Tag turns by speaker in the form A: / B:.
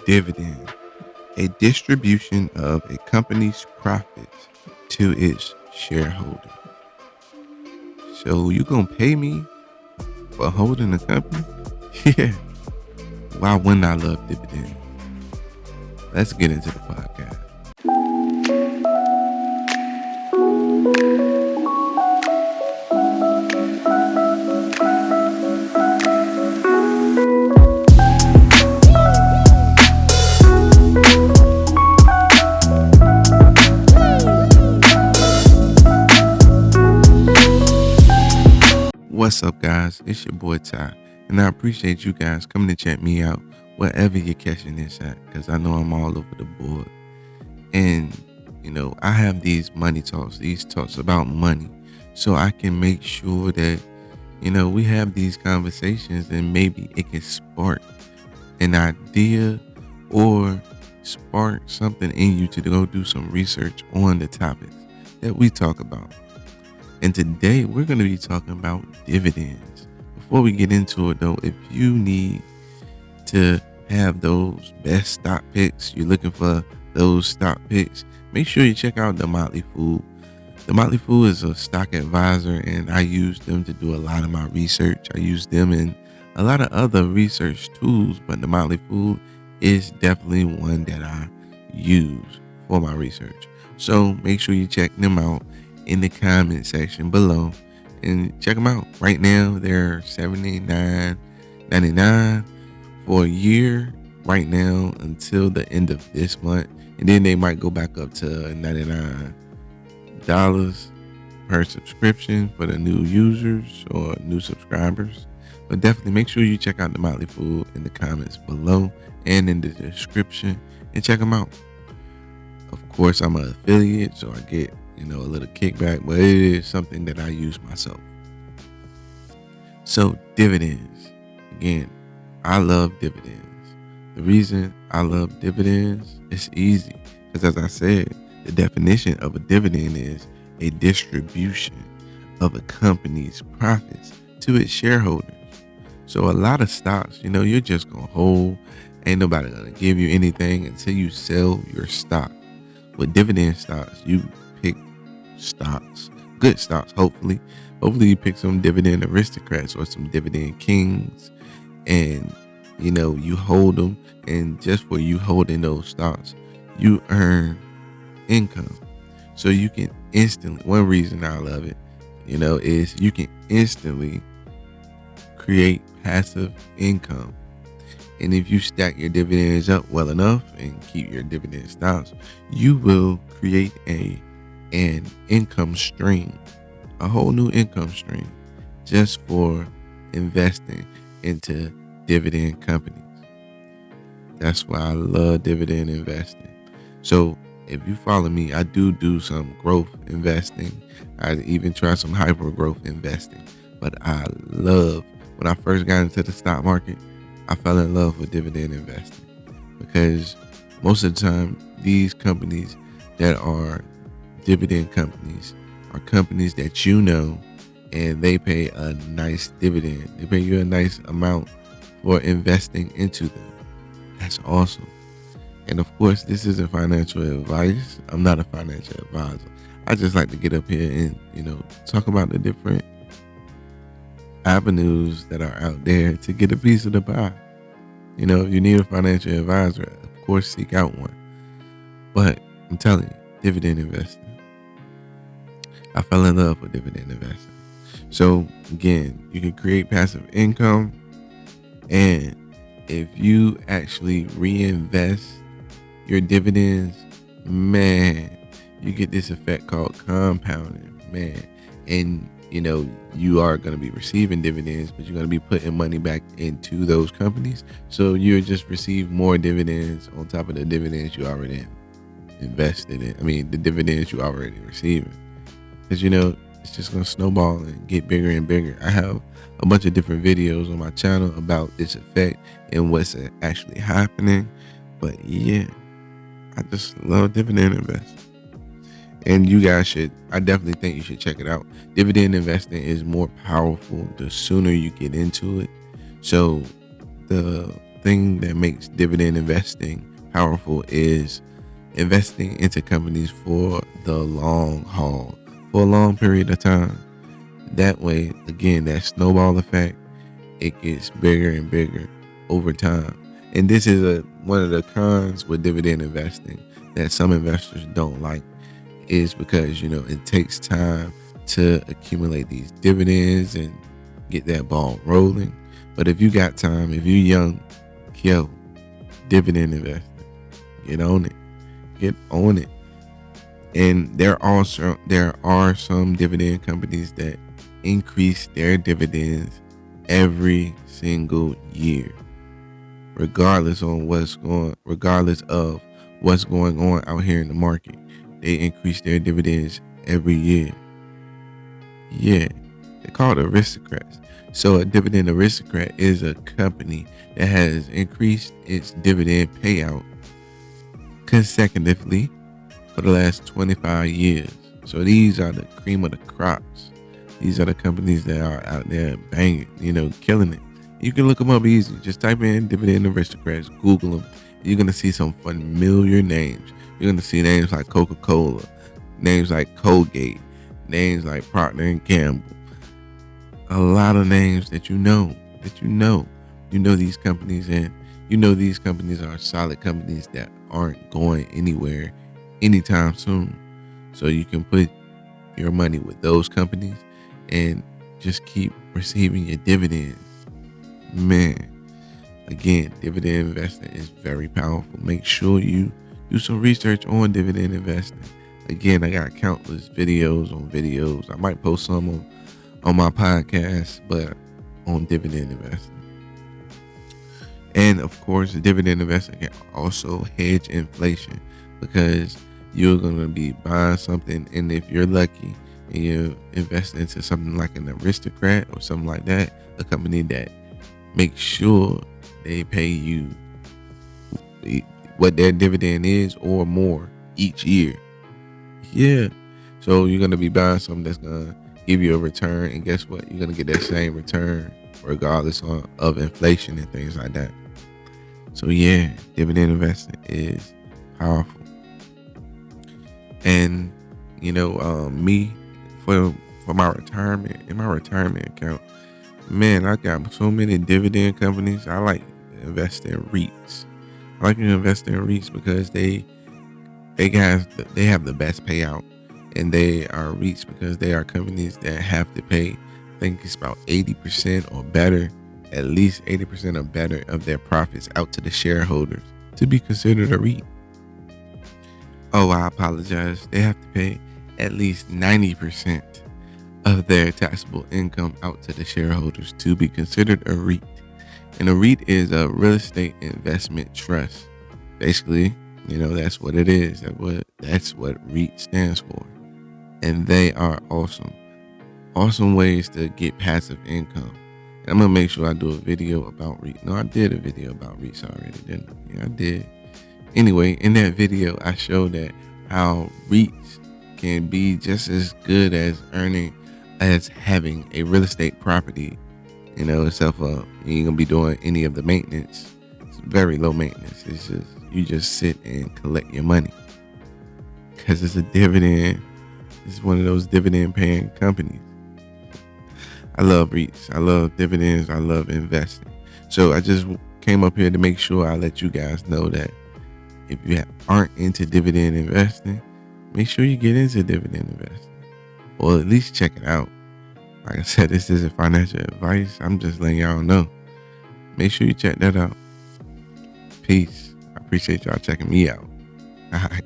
A: Dividend, a distribution of a company's profits to its shareholders. So you gonna pay me for holding a company? Yeah. Why wouldn't I love dividends? Let's get into the podcast. What's up, guys? It's your boy Ty, and I appreciate you guys coming to check me out wherever you're catching this at, because I know I'm all over the board. And I have these money talks, these talks about money, so I can make sure that we have these conversations, and maybe it can spark an idea or spark something in you to go do some research on the topics that we talk about. And today we're going to be talking about dividends. Before we get into it though, if you need to have those best stock picks, you're looking for those stock picks, make sure you check out the Motley Fool. The Motley Fool is a stock advisor, and I use them to do a lot of my research. I use them in a lot of other research tools, but the Motley Fool is definitely one that I use for my research. So make sure you check them out in the comment section below and check them out. Right now they're $79.99 for a year right now until the end of this month, and then they might go back up to $99 per subscription for the new users or new subscribers. But definitely make sure you check out the Motley Fool in the comments below and in the description and check them out. Of course, I'm an affiliate, so I get a little kickback, but it is something that I use myself. So dividends, again, I love dividends. The reason I love dividends is easy, because as I said, the definition of a dividend is a distribution of a company's profits to its shareholders. So a lot of stocks, you're just gonna hold, ain't nobody gonna give you anything until you sell your stock. With dividend stocks, you pick stocks, good stocks. Hopefully you pick some dividend aristocrats or some dividend kings, and you hold them, and just for you holding those stocks, you earn income. So you can instantly, one reason I love it, is you can instantly create passive income. And if you stack your dividends up well enough and keep your dividend stocks, you will create an income stream, a whole new income stream, just for investing into dividend companies. That's why I love dividend investing. So if you follow me, I do some growth investing. I even try some hyper growth investing. But when I first got into the stock market, I fell in love with dividend investing, because most of the time these companies that are dividend companies are companies that and they pay a nice dividend. They pay you a nice amount for investing into them. That's awesome. And of course, this isn't financial advice. I'm not a financial advisor. I just like to get up here and talk about the different avenues that are out there to get a piece of the pie. If you need a financial advisor, of course seek out one. But I'm telling you, dividend investing, I fell in love with dividend investing. So again, you can create passive income, and if you actually reinvest your dividends, man, you get this effect called compounding, man. And you are going to be receiving dividends, but you're going to be putting money back into those companies. So you'll just receive more dividends on top of the dividends you already invested in. I mean, the dividends you already receiving. Because, it's just going to snowball and get bigger and bigger. I have a bunch of different videos on my channel about this effect and what's actually happening. But yeah, I just love dividend investing. And you guys I definitely think you should check it out. Dividend investing is more powerful the sooner you get into it. So the thing that makes dividend investing powerful is investing into companies for the long haul, for a long period of time. That way, again, that snowball effect, it gets bigger and bigger over time. And this is one of the cons with dividend investing that some investors don't like, is because it takes time to accumulate these dividends and get that ball rolling. But if you got time, if you're young, dividend investing, get on it. And there are some dividend companies that increase their dividends every single year, regardless of what's going on out here in the market. They increase their dividends every year. Yeah, they're called aristocrats. So a dividend aristocrat is a company that has increased its dividend payout consecutively for the last 25 years. So these are the cream of the crops. These are the companies that are out there banging, killing it. You can look them up easy. Just type in dividend aristocrats, Google them. You're going to see some familiar names. You're going to see names like Coca-Cola, names like Colgate, names like Procter & Gamble. A lot of names that you know these companies, and these companies are solid companies that aren't going anywhere anytime soon. So you can put your money with those companies and just keep receiving your dividends. Man, again, dividend investing is very powerful. Make sure you do some research on dividend investing. Again, I got countless videos on videos. I might post some on my podcast, but on dividend investing. And of course, dividend investing can also hedge inflation, because you're going to be buying something, and if you're lucky and you invest into something like an aristocrat or something like that, a company that makes sure they pay you what their dividend is or more each year. Yeah. So you're going to be buying something that's going to give you a return, and guess what? You're going to get that same return regardless of inflation and things like that. So yeah, dividend investing is powerful. And me, for my retirement, in my retirement account, man, I got so many dividend companies. I like to invest in REITs. I like to invest in REITs because they have the best payout, and they are REITs because they are companies that have to pay, I think it's about 80% or better, at least 80% or better of their profits out to the shareholders to be considered a REIT. Oh, I apologize. They have to pay at least 90% of their taxable income out to the shareholders to be considered a REIT. And a REIT is a real estate investment trust. Basically, that's what it is. That's what REIT stands for. And they are awesome. Awesome ways to get passive income. And I'm going to make sure I do a video about REIT. No, I did a video about REITs already, didn't I? Yeah, I did. Anyway, in that video, I showed that how REITs can be just as good as having a real estate property, except for you ain't gonna be doing any of the maintenance. It's very low maintenance. It's just, you just sit and collect your money because it's a dividend. It's one of those dividend paying companies. I love REITs. I love dividends. I love investing. So I just came up here to make sure I let you guys know that if you aren't into dividend investing, make sure you get into dividend investing, or at least check it out. Like I said, this isn't financial advice. I'm just letting y'all know. Make sure you check that out. Peace. I appreciate y'all checking me out. All right.